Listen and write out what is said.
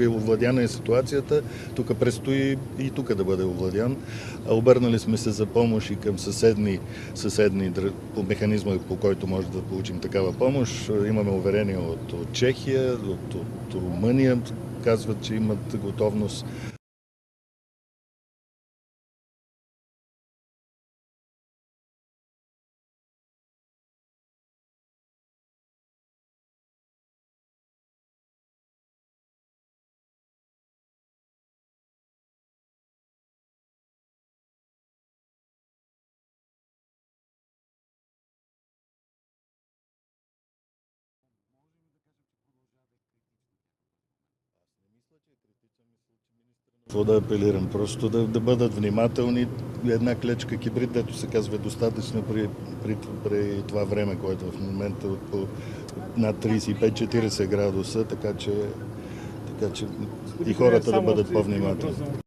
Овладяна е ситуацията, тук предстои и тук да бъде овладян. Обърнали сме се за помощ и към съседни по механизма, по който може да получим такава помощ. Имаме уверение от Чехия, от Румъния, казват, че имат готовност. Какво да апелирам? Просто да бъдат внимателни. Една клечка кибрид, дето се казва, достатъчно при това време, което в момента по над 35-40 градуса, така че и хората да бъдат по-внимателни.